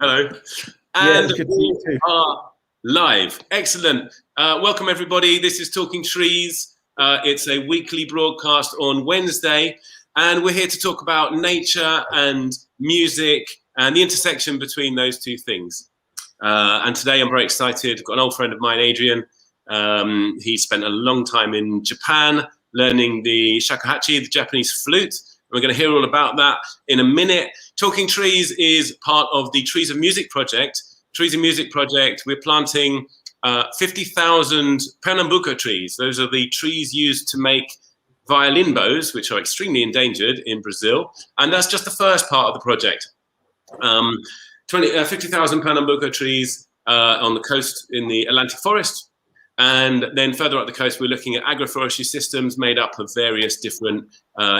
Hello. And we are live. Excellent. Welcome, everybody. This is Talking Trees. It's a weekly broadcast on Wednesday, and we're here to talk about nature and music and the intersection between those two things. And today I'm very excited. I've got an old friend of mine, Adrian. He spent a long time in Japan learning the shakuhachi, the Japanese flute. We're going to hear all about that in a minute. Talking Trees is part of the Trees of Music project. Trees of Music project, we're planting 50,000 Pernambuco trees. Those are the trees used to make violin bows, which are extremely endangered in Brazil. And that's just the first part of the project. 50,000 Pernambuco trees on the coast in the Atlantic forest. And then further up the coast, we're looking at agroforestry systems made up of various different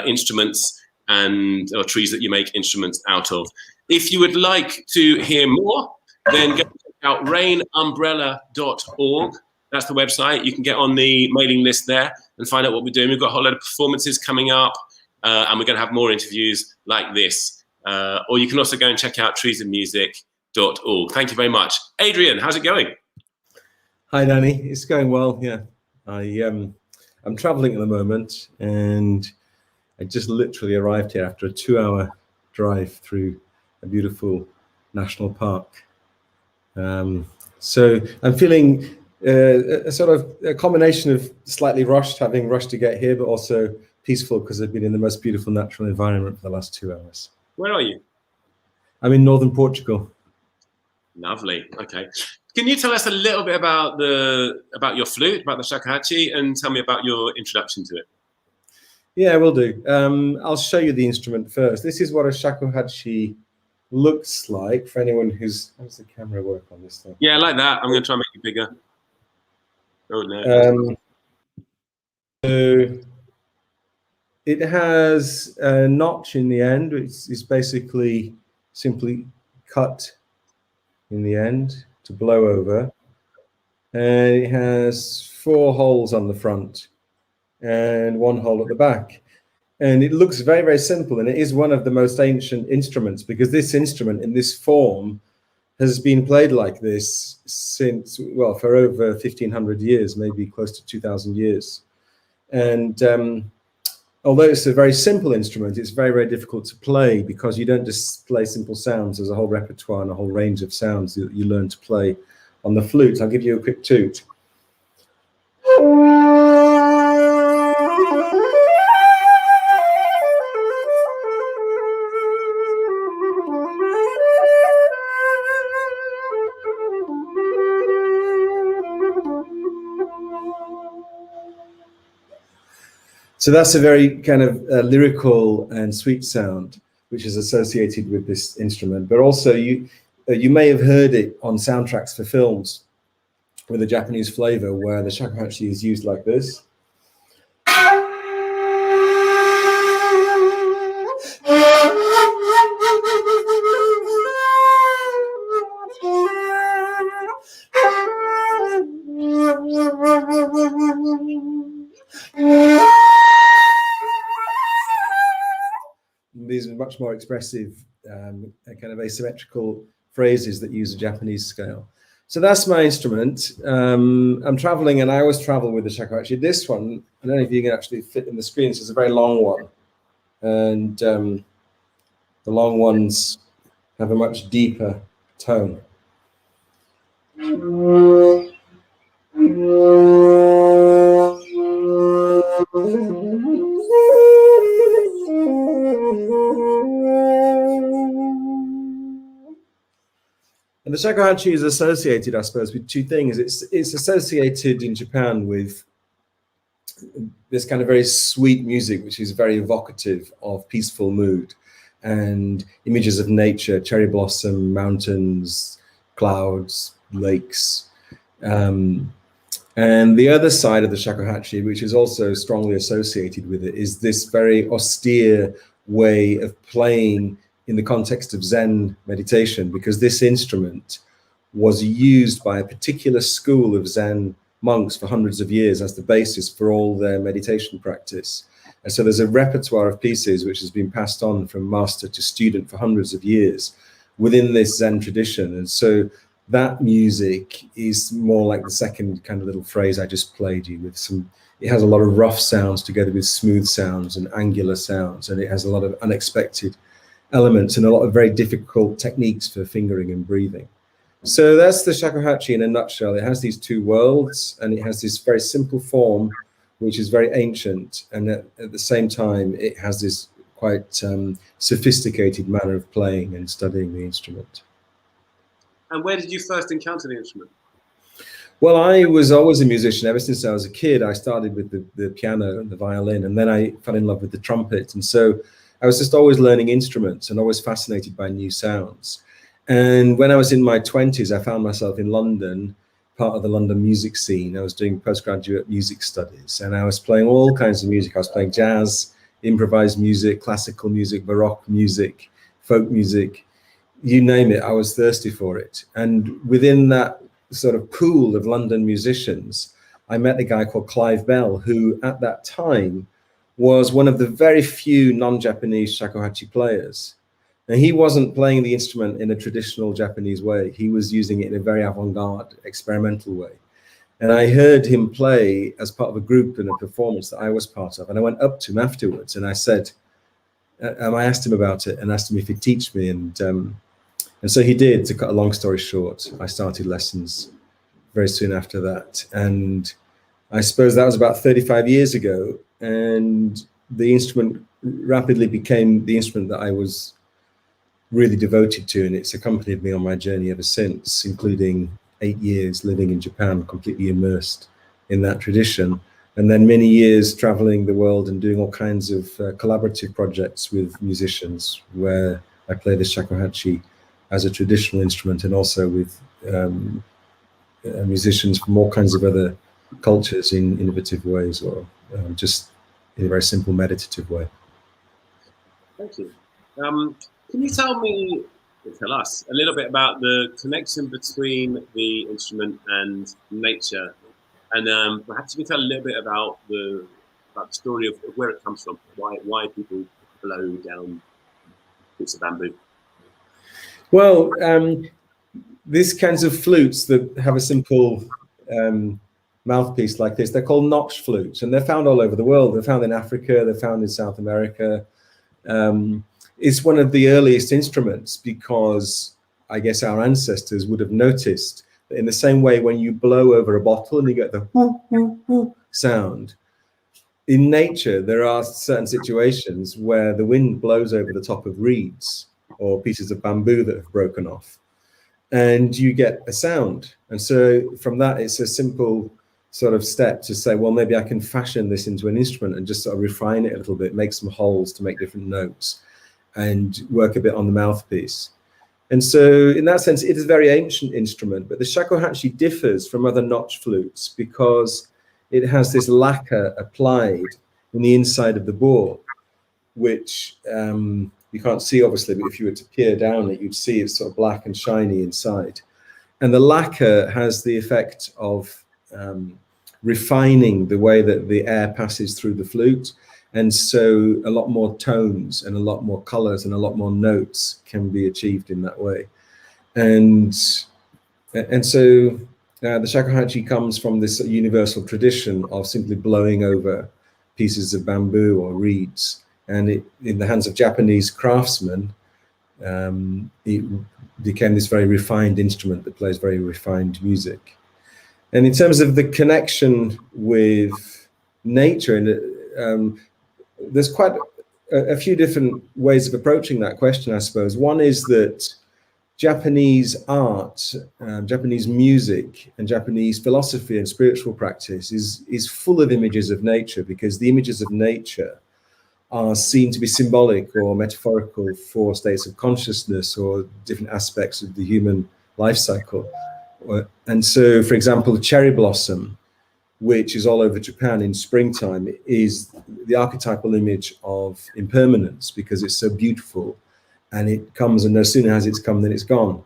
instruments or trees that you make instruments out of. If you would like to hear more, then go check out rainumbrella.org. That's the website. You can get on the mailing list there and find out what we're doing. We've got a whole lot of performances coming up, and we're going to have more interviews like this. Or you can also go and check out treesofmusic.org. Thank you very much. Adrian, how's it going? Hi, Danny. It's going well. Yeah, I'm traveling at the moment, and I just literally arrived here after a 2-hour drive through a beautiful national park. So I'm feeling a sort of a combination of slightly rushed, having rushed to get here, but also peaceful because I've been in the most beautiful natural environment for the last 2 hours. Where are you? I'm in northern Portugal. Lovely. Okay. Can you tell us a little bit about your flute, about the shakuhachi, and tell me about your introduction to it? Yeah, will do. I'll show you the instrument first. This is what a shakuhachi looks like for anyone who's... How does the camera work on this thing? Yeah, like that. I'm going to try and make it bigger. Oh, no. So it has a notch in the end. It's basically simply cut in the end to blow over. And it has 4 holes on the front and 1 hole at the back. And it looks very, very simple. And it is one of the most ancient instruments, because this instrument in this form has been played like this since, well, for over 1,500 years, maybe close to 2,000 years. And although it's a very simple instrument, it's very, very difficult to play because you don't just play simple sounds. There's a whole repertoire and a whole range of sounds that you learn to play on the flute. I'll give you a quick toot. So that's a very kind of lyrical and sweet sound, which is associated with this instrument. But also you may have heard it on soundtracks for films with a Japanese flavor, where the shakuhachi is used like this. These are much more expressive, kind of asymmetrical phrases that use a Japanese scale. So that's my instrument. I'm traveling, and I always travel with the shakuhachi. This one, I don't know if you can actually fit in the screen. This is a very long one, and the long ones have a much deeper tone. And the shakuhachi is associated, I suppose, with 2 things. It's associated in Japan with this kind of very sweet music, which is very evocative of peaceful mood and images of nature, cherry blossom, mountains, clouds, lakes. And the other side of the shakuhachi, which is also strongly associated with it, is this very austere way of playing in the context of Zen meditation, because this instrument was used by a particular school of Zen monks for hundreds of years as the basis for all their meditation practice. And so there's a repertoire of pieces which has been passed on from master to student for hundreds of years, within this Zen tradition. And so that music is more like the second kind of little phrase I just played you with. It has a lot of rough sounds together with smooth sounds and angular sounds, and it has a lot of unexpected elements and a lot of very difficult techniques for fingering and breathing. So that's the shakuhachi in a nutshell. It has these two worlds, and it has this very simple form, which is very ancient, and at the same time, it has this quite sophisticated manner of playing and studying the instrument. And where did you first encounter the instrument? Well, I was always a musician. Ever since I was a kid, I started with the piano and the violin, and then I fell in love with the trumpet. And so I was just always learning instruments and always fascinated by new sounds. And when I was in my 20s, I found myself in London, part of the London music scene. I was doing postgraduate music studies, and I was playing all kinds of music. I was playing jazz, improvised music, classical music, Baroque music, folk music, you name it. I was thirsty for it. And within that sort of pool of London musicians, I met a guy called Clive Bell, who at that time was one of the very few non-Japanese shakuhachi players. And he wasn't playing the instrument in a traditional Japanese way. He was using it in a very avant-garde, experimental way. And I heard him play as part of a group in a performance that I was part of. And I went up to him afterwards and I said, I asked him about it and asked him if he'd teach me. And so he did. To cut a long story short, I started lessons very soon after that. And I suppose that was about 35 years ago. And the instrument rapidly became the instrument that I was really devoted to, and it's accompanied me on my journey ever since, including 8 years living in Japan, completely immersed in that tradition, and then many years traveling the world and doing all kinds of collaborative projects with musicians where I play the shakuhachi as a traditional instrument, and also with musicians from all kinds of other cultures in innovative ways, or just in a very simple meditative way. Thank you. Can you tell us a little bit about the connection between the instrument and nature, and perhaps you can tell a little bit about the story of where it comes from, why people blow down bits of bamboo? Well, these kinds of flutes that have a simple mouthpiece like this, they're called notch flutes, and they're found all over the world. They're found in Africa, they're found in South America. It's one of the earliest instruments because I guess our ancestors would have noticed that in the same way when you blow over a bottle and you get the whoo, whoo, whoo sound, in nature there are certain situations where the wind blows over the top of reeds or pieces of bamboo that have broken off, and you get a sound. And so from that, it's a simple sort of step to say, well, maybe I can fashion this into an instrument and just sort of refine it a little bit, make some holes to make different notes, and work a bit on the mouthpiece. And so in that sense, it is a very ancient instrument, but the shakuhachi differs from other notch flutes because it has this lacquer applied in the inside of the bore, which you can't see obviously, but if you were to peer down it, you'd see it's sort of black and shiny inside. And the lacquer has the effect of refining the way that the air passes through the flute. And so a lot more tones and a lot more colors and a lot more notes can be achieved in that way. And so the shakuhachi comes from this universal tradition of simply blowing over pieces of bamboo or reeds. And in the hands of Japanese craftsmen, it became this very refined instrument that plays very refined music. And in terms of the connection with nature, and there's quite a few different ways of approaching that question, I suppose. One is that Japanese art, Japanese music, and Japanese philosophy and spiritual practice is full of images of nature, because the images of nature are seen to be symbolic or metaphorical for states of consciousness or different aspects of the human life cycle. And so, for example, the cherry blossom, which is all over Japan in springtime, is the archetypal image of impermanence, because it's so beautiful and it comes, and no sooner has it's come than it's gone.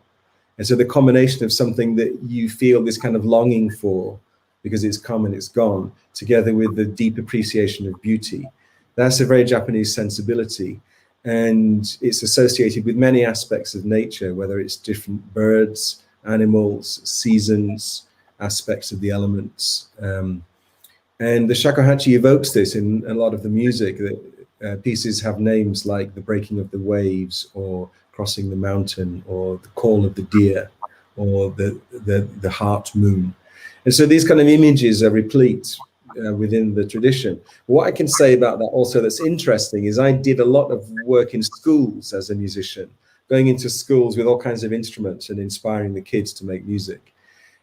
And so the combination of something that you feel this kind of longing for because it's come and it's gone, together with the deep appreciation of beauty, that's a very Japanese sensibility. and it's associated with many aspects of nature, whether it's different birds, animals, seasons, aspects of the elements. And the shakuhachi evokes this in a lot of the music. That pieces have names like the breaking of the waves, or crossing the mountain, or the call of the deer, or the heart moon. And so these kind of images are replete within the tradition. What I can say about that also that's interesting is I did a lot of work in schools as a musician, going into schools with all kinds of instruments and inspiring the kids to make music.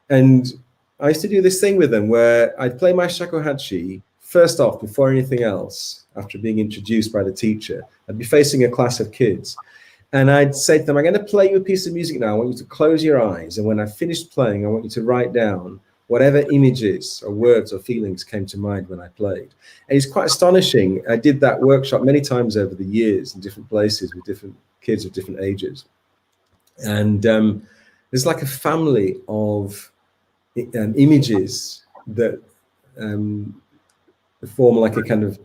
And I used to do this thing with them where I'd play my shakuhachi first off, before anything else, after being introduced by the teacher. I'd be facing a class of kids. And I'd say to them, I'm going to play you a piece of music now. I want you to close your eyes. And when I've finished playing, I want you to write down whatever images or words or feelings came to mind when I played. And it's quite astonishing. I did that workshop many times over the years in different places with different kids of different ages. And there's like a family of images that form like a kind of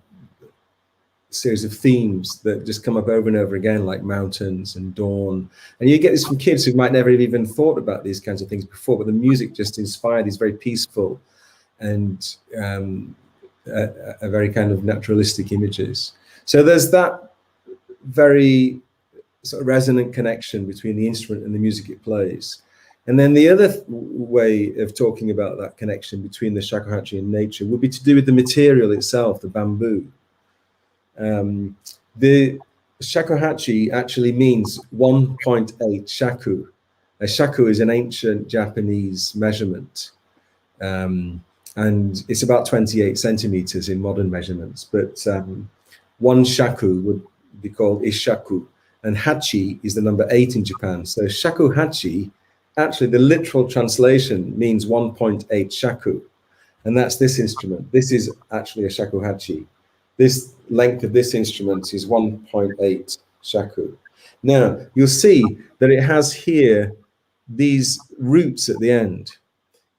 series of themes that just come up over and over again, like mountains and dawn. And you get this from kids who might never have even thought about these kinds of things before, but the music just inspired these very peaceful and a very kind of naturalistic images. So there's that very sort of resonant connection between the instrument and the music it plays. And then the other way of talking about that connection between the shakuhachi and nature would be to do with the material itself, the bamboo. The shakuhachi actually means 1.8 shaku. A shaku is an ancient Japanese measurement, and it's about 28 centimeters in modern measurements. But one shaku would be called ishaku, and hachi is the number 8 in Japan. So shakuhachi, actually the literal translation means 1.8 shaku, and that's this instrument. This is actually a shakuhachi. This length of this instrument is 1.8 shaku. Now, you'll see that it has here these roots at the end.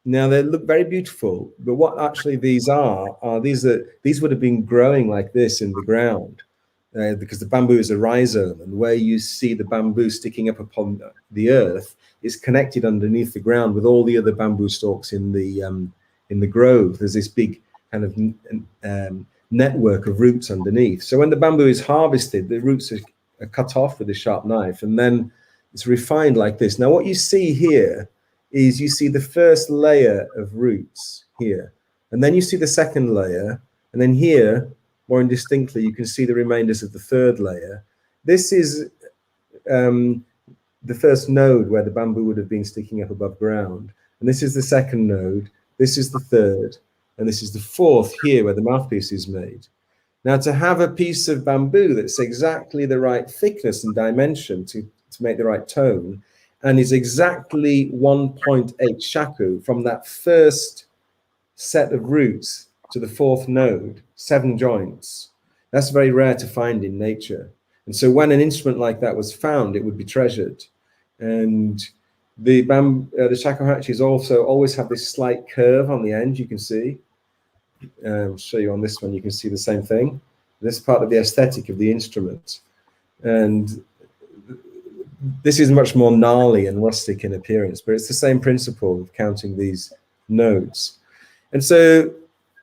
Now, they look very beautiful, but what actually these are these would have been growing like this in the ground because the bamboo is a rhizome, and where you see the bamboo sticking up upon the earth is connected underneath the ground with all the other bamboo stalks in the grove. There's this big kind of network of roots underneath. So when the bamboo is harvested, the roots are cut off with a sharp knife, and then it's refined like this. Now what you see here is you see the first layer of roots here, and then you see the second layer, and then here, more indistinctly, you can see the remainders of the third layer. This is the first node where the bamboo would have been sticking up above ground, and this is the second node, this is the third, and this is the fourth here where the mouthpiece is made. Now, to have a piece of bamboo that's exactly the right thickness and dimension to make the right tone, and is exactly 1.8 shaku from that first set of roots to the fourth node, 7 joints, that's very rare to find in nature. And so when an instrument like that was found, it would be treasured. And the shakuhachis also always have this slight curve on the end, you can see. I'll show you on this one, you can see the same thing. This is part of the aesthetic of the instrument. And this is much more gnarly and rustic in appearance, but it's the same principle of counting these nodes. And so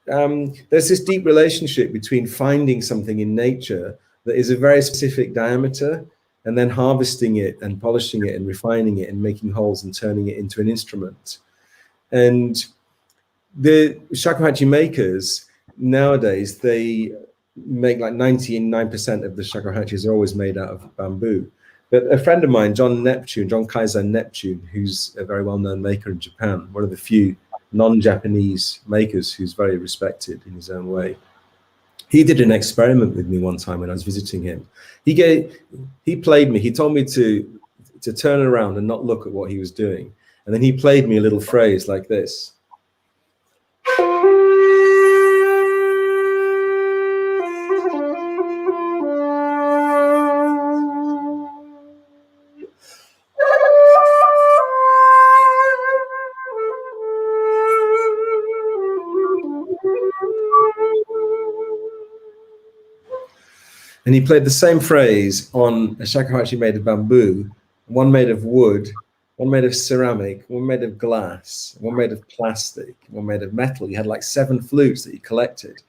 there's this deep relationship between finding something in nature that is a very specific diameter, and then harvesting it and polishing it and refining it and making holes and turning it into an instrument. And the shakuhachi makers nowadays, they make like 99% of the shakuhachis are always made out of bamboo. But a friend of mine, John Kaizen Neptune, who's a very well-known maker in Japan, one of the few non-Japanese makers who's very respected in his own way. He did an experiment with me one time when I was visiting him. He played me, he told me to turn around and not look at what he was doing. And then he played me a little phrase like this. And he played the same phrase on a shakuhachi made of bamboo, one made of wood, one made of ceramic, one made of glass, one made of plastic, one made of metal. He had like 7 flutes that he collected.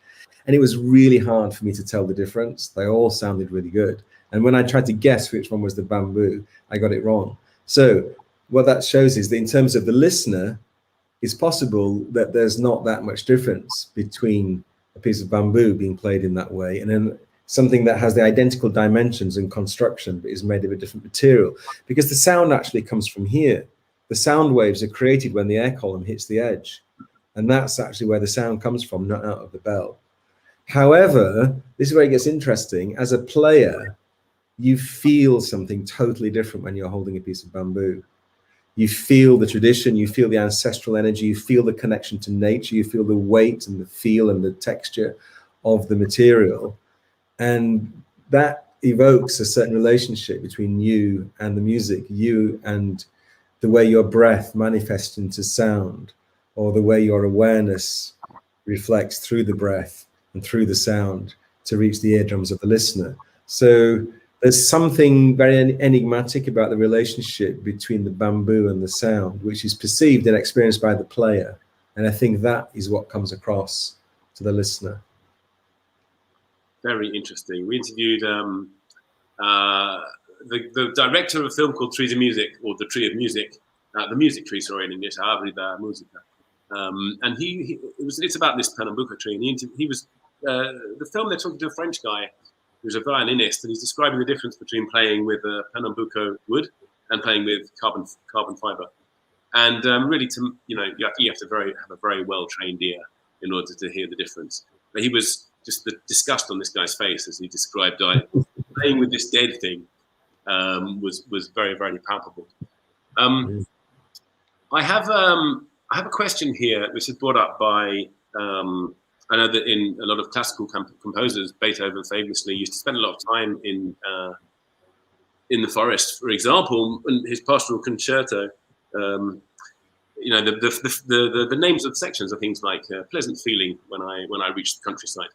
And it was really hard for me to tell the difference. They all sounded really good. And when I tried to guess which one was the bamboo, I got it wrong. So what that shows is that in terms of the listener, it's possible that there's not that much difference between a piece of bamboo being played in that way and then something that has the identical dimensions and construction but is made of a different material, because the sound actually comes from here. The sound waves are created when the air column hits the edge, and that's actually where the sound comes from, not out of the bell. However, this is where it gets interesting. As a player, you feel something totally different when you're holding a piece of bamboo. You feel the tradition, you feel the ancestral energy, you feel the connection to nature, you feel the weight and the feel and the texture of the material. And that evokes a certain relationship between you and the music, you and the way your breath manifests into sound, or the way your awareness reflects through the breath and through the sound to reach the eardrums of the listener. So there's something very enigmatic about the relationship between the bamboo and the sound, which is perceived and experienced by the player. And I think that is what comes across to the listener. Very interesting. We interviewed the director of a film called Trees of Music, or The Tree of Music, the Music Tree, sorry, in English, Árvore da Música. And it's about this Pernambuco tree. And he was the film. They're talking to a French guy who's a violinist, and he's describing the difference between playing with Pernambuco wood and playing with carbon fiber. And really, you have to have a very well trained ear in order to hear the difference. But he was just the disgust on this guy's face as he described playing with this dead thing was very, very palpable. I have a question here, which is brought up by. I know that in a lot of classical composers, Beethoven famously used to spend a lot of time in the forest. For example, in his Pastoral Concerto, the names of sections are things like "Pleasant Feeling" when I reach the countryside,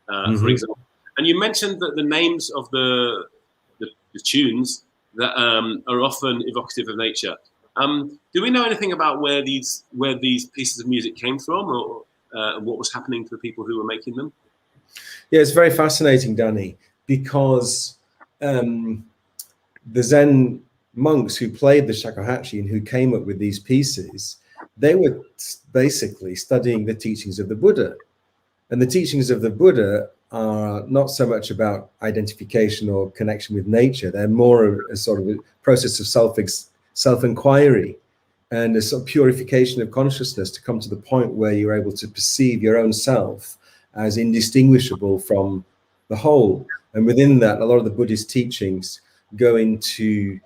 for example. And you mentioned that the names of the tunes that are often evocative of nature. Do we know anything about where these pieces of music came from, or what was happening to the people who were making them? Yeah, it's very fascinating, Danny, because the Zen monks who played the shakuhachi and who came up with these pieces, they were basically studying the teachings of the Buddha. And the teachings of the Buddha are not so much about identification or connection with nature. They're more a sort of a process of self-inquiry and a sort of purification of consciousness to come to the point where you're able to perceive your own self as indistinguishable from the whole. And within that, a lot of the Buddhist teachings go into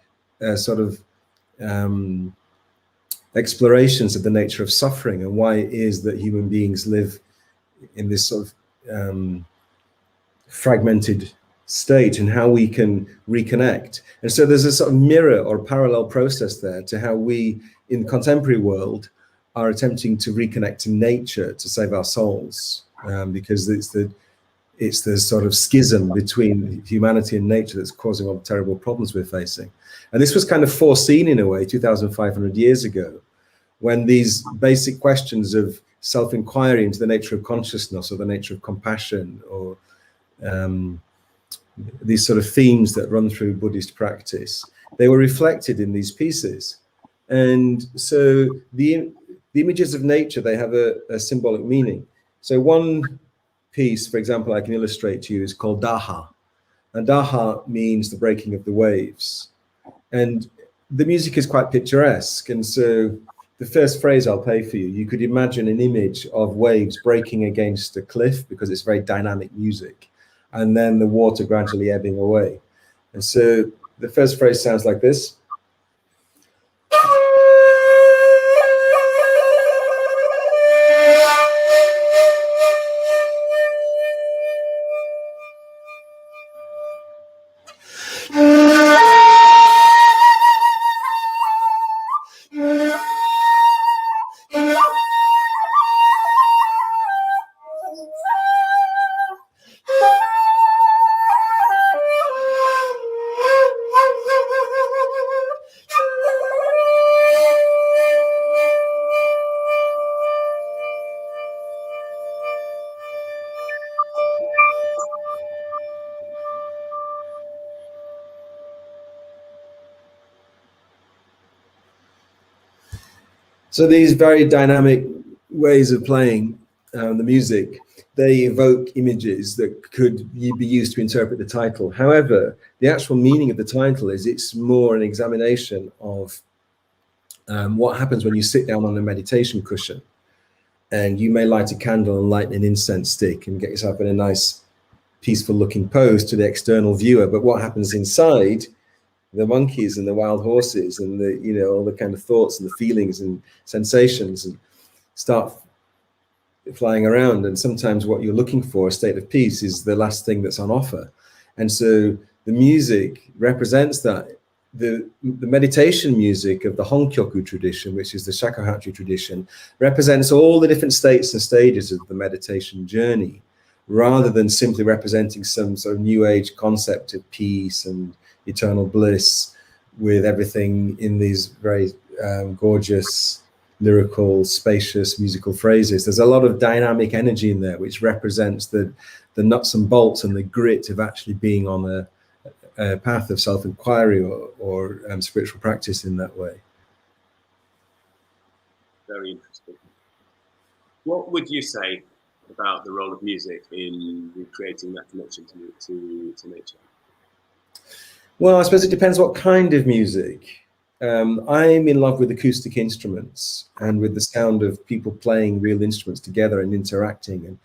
sort of explorations of the nature of suffering and why it is that human beings live in this sort of fragmented state and how we can reconnect. And so there's a sort of mirror or parallel process there to how we in the contemporary world are attempting to reconnect to nature to save our souls, because it's the sort of schism between humanity and nature that's causing all the terrible problems we're facing. And this was kind of foreseen in a way 2,500 years ago, when these basic questions of self-inquiry into the nature of consciousness or the nature of compassion or these sort of themes that run through Buddhist practice, they were reflected in these pieces. And so the images of nature, they have a symbolic meaning. So one piece, for example, I can illustrate to you is called Daha. And Daha means the breaking of the waves. And the music is quite picturesque. And so the first phrase I'll play for you, you could imagine an image of waves breaking against a cliff because it's very dynamic music, and then the water gradually ebbing away. And so the first phrase sounds like this. So these very dynamic ways of playing the music, they evoke images that could be used to interpret the title. However, the actual meaning of the title is it's more an examination of what happens when you sit down on a meditation cushion, and you may light a candle and light an incense stick and get yourself in a nice, peaceful looking pose to the external viewer. But what happens inside, the monkeys and the wild horses and the, you know, all the kind of thoughts and the feelings and sensations and start flying around. And sometimes what you're looking for, a state of peace, is the last thing that's on offer. And so the music represents that. The meditation music of the Honkyoku tradition, which is the shakuhachi tradition, represents all the different states and stages of the meditation journey, rather than simply representing some sort of new age concept of peace and eternal bliss with everything in these very gorgeous, lyrical, spacious musical phrases. There's a lot of dynamic energy in there, which represents the nuts and bolts and the grit of actually being on a path of self-inquiry or spiritual practice in that way. Very interesting. What would you say about the role of music in creating that connection to nature? Well, I suppose it depends what kind of music. I'm in love with acoustic instruments and with the sound of people playing real instruments together and interacting and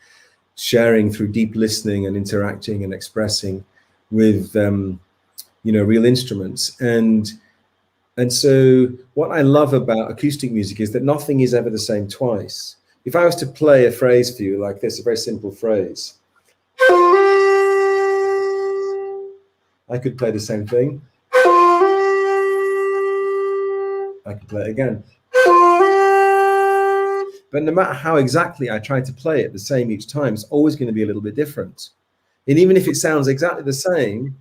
sharing through deep listening and interacting and expressing with you know, real instruments. And so what I love about acoustic music is that nothing is ever the same twice. If I was to play a phrase for you like this, a very simple phrase, I could play the same thing. I could play it again. But no matter how exactly I try to play it the same each time, it's always going to be a little bit different. And even if it sounds exactly the same,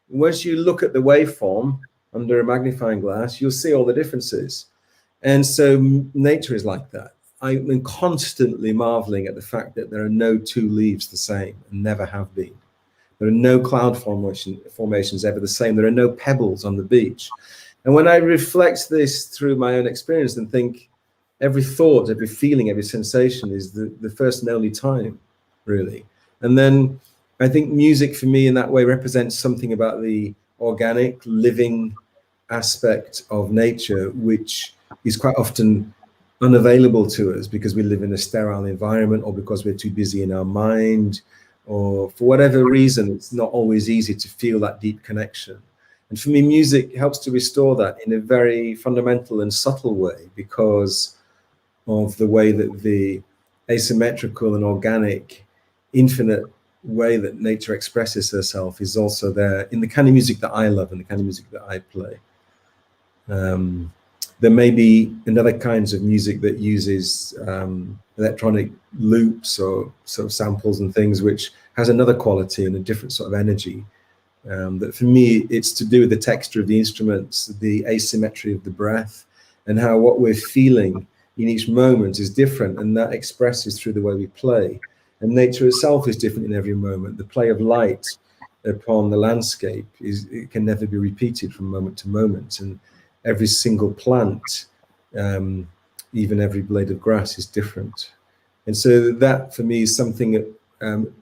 once you look at the waveform under a magnifying glass, you'll see all the differences. And so nature is like that. I'm constantly marveling at the fact that there are no two leaves the same and never have been. There are no cloud formations ever the same. There are no pebbles on the beach. And when I reflect this through my own experience and think every thought, every feeling, every sensation is the first and only time, really. And then I think music for me in that way represents something about the organic, living aspect of nature, which is quite often unavailable to us because we live in a sterile environment, or because we're too busy in our mind, or for whatever reason, it's not always easy to feel that deep connection. And for me, music helps to restore that in a very fundamental and subtle way, because of the way that the asymmetrical and organic, infinite way that nature expresses herself is also there in the kind of music that I love and the kind of music that I play. There may be another kinds of music that uses electronic loops or sort of samples and things, which has another quality and a different sort of energy. That for me, it's to do with the texture of the instruments, the asymmetry of the breath, and how what we're feeling in each moment is different, and that expresses through the way we play. And nature itself is different in every moment. The play of light upon the landscape it can never be repeated from moment to moment. And every single plant, even every blade of grass, is different. And so that for me is something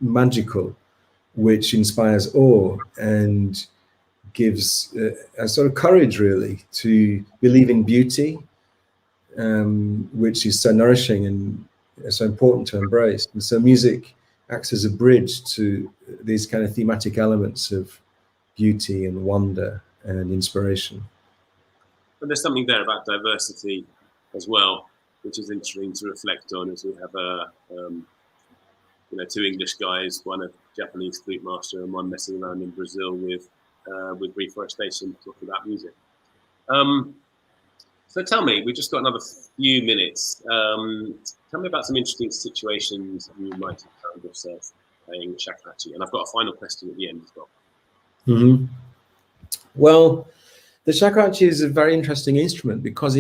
magical, which inspires awe and gives a sort of courage, really, to believe in beauty, which is so nourishing and so important to embrace. And so music acts as a bridge to these kind of thematic elements of beauty and wonder and inspiration. But there's something there about diversity as well, which is interesting to reflect on, as we have two English guys, one a Japanese flute master and one messing around in Brazil with reforestation, talking about music. So tell me, we've just got another few minutes. Tell me about some interesting situations you might have found yourself playing shakuhachi. And I've got a final question at the end as well. Mm-hmm. Well, the shakuhachi is a very interesting instrument because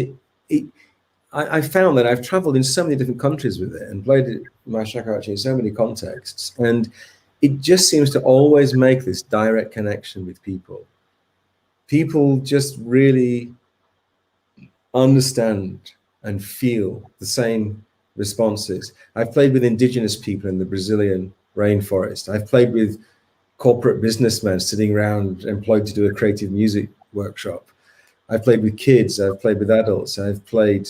I found that I've traveled in so many different countries with it and played my shakuhachi in so many contexts. And it just seems to always make this direct connection with people. People just really understand and feel the same responses. I've played with indigenous people in the Brazilian rainforest. I've played with corporate businessmen sitting around employed to do a creative music workshop. I've played with kids, I've played with adults, I've played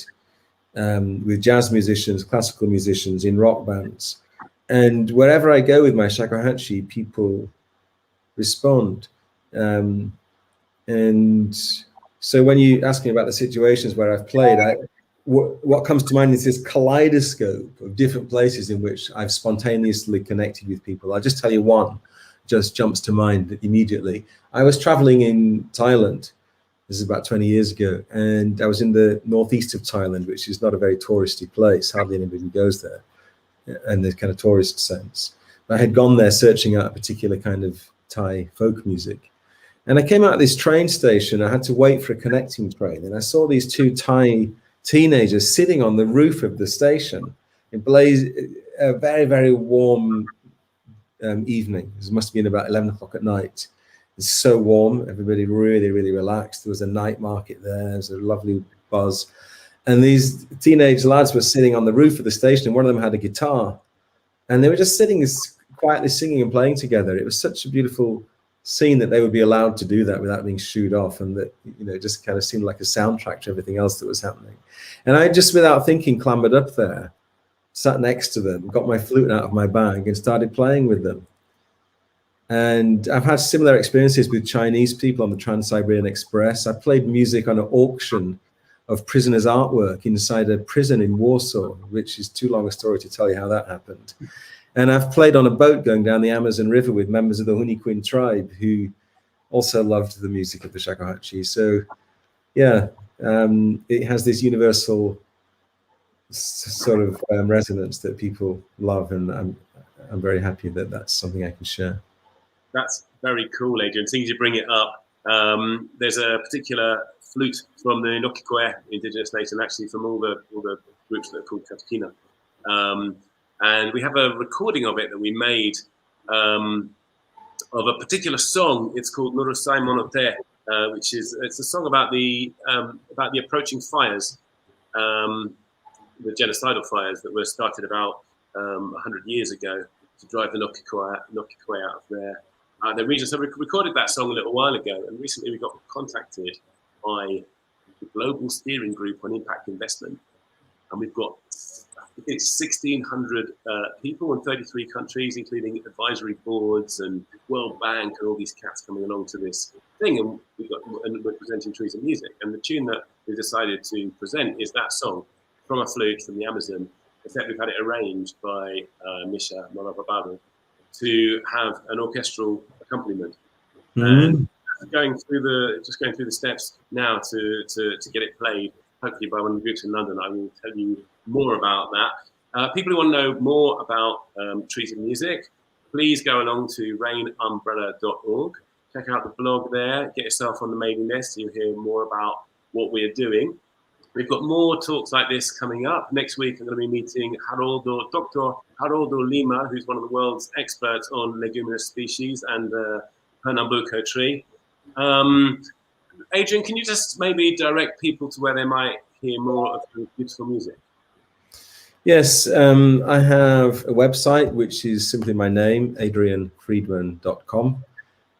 with jazz musicians, classical musicians, in rock bands. And wherever I go with my shakuhachi, people respond. And so when you ask me about the situations where I've played, what comes to mind is this kaleidoscope of different places in which I've spontaneously connected with people. I'll just tell you one, just jumps to mind immediately. I was traveling in Thailand. This is about 20 years ago. And I was in the northeast of Thailand, which is not a very touristy place. Hardly anybody goes there in the kind of tourist sense. But I had gone there searching out a particular kind of Thai folk music. And I came out of this train station. I had to wait for a connecting train. And I saw these two Thai teenagers sitting on the roof of the station in a very, very warm evening. It must have been about 11 o'clock at night. It's so warm. Everybody really, really relaxed. There was a night market there. There was a lovely buzz. And these teenage lads were sitting on the roof of the station, and one of them had a guitar. And they were just sitting quietly singing and playing together. It was such a beautiful scene that they would be allowed to do that without being shooed off, and that, you know, it just kind of seemed like a soundtrack to everything else that was happening. And I just, without thinking, clambered up there, sat next to them, got my flute out of my bag and started playing with them. And I've had similar experiences with Chinese people on the Trans-Siberian Express. I played music on an auction of prisoners' artwork inside a prison in Warsaw, which is too long a story to tell you how that happened. And I've played on a boat going down the Amazon River with members of the Huniquin tribe who also loved the music of the shakuhachi. So yeah, it has this universal sort of resonance that people love, and I'm very happy that that's something I can share. That's very cool, Adrian. Seeing you bring it up, there's a particular flute from the Nokikoe indigenous nation, actually from all the groups that are called Katakina. And we have a recording of it that we made of a particular song. It's called Nurusai Monote, which is a song about the approaching fires, the genocidal fires that were started about 100 years ago to drive the Nokikoe out of their region. So we recorded that song a little while ago, and recently we got contacted by the Global Steering Group on Impact Investment, and we've got, I think it's 1,600 people in 33 countries, including advisory boards and World Bank and all these cats coming along to this thing, and we're presenting Trees and Music. And the tune that we decided to present is that song from a flute from the Amazon, except we've had it arranged by Misha Malabababu to have an orchestral accompaniment. And going through the steps now to get it played, hopefully by one of the groups in London. I will tell you more about that. People who want to know more about Trees and Music, please go along to rainumbrella.org. Check out the blog there, get yourself on the mailing list so you'll hear more about what we're doing. We've got more talks like this coming up. Next week, I'm going to be meeting Dr. Haroldo Lima, who's one of the world's experts on leguminous species and the Pernambuco tree. Adrian, can you just maybe direct people to where they might hear more of your beautiful music? Yes, I have a website, which is simply my name, adrianfreedman.com.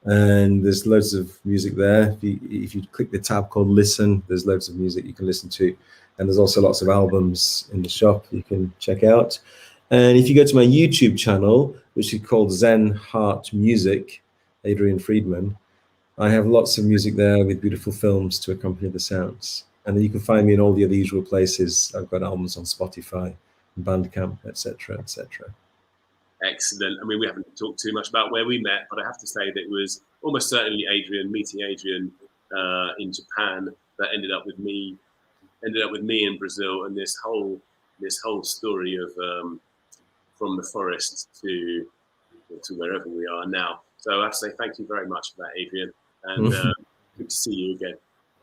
And there's loads of music there. If you click the tab called Listen, there's loads of music you can listen to. And there's also lots of albums in the shop you can check out. And if you go to my YouTube channel, which is called Zen Heart Music, Adrian Freedman, I have lots of music there with beautiful films to accompany the sounds. And then you can find me in all the other usual places. I've got albums on Spotify, Bandcamp, etc., etc. Excellent. I mean, we haven't talked too much about where we met, but I have to say that it was almost certainly meeting Adrian in Japan that ended up with me in Brazil, and this whole story of from the forest to wherever we are now. So I have to say thank you very much for that, Adrian, and good to see you again.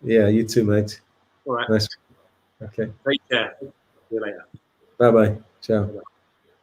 Yeah, you too, mate. All right. Nice. Okay. Take care. See you later. Bye-bye. Ciao. Bye-bye.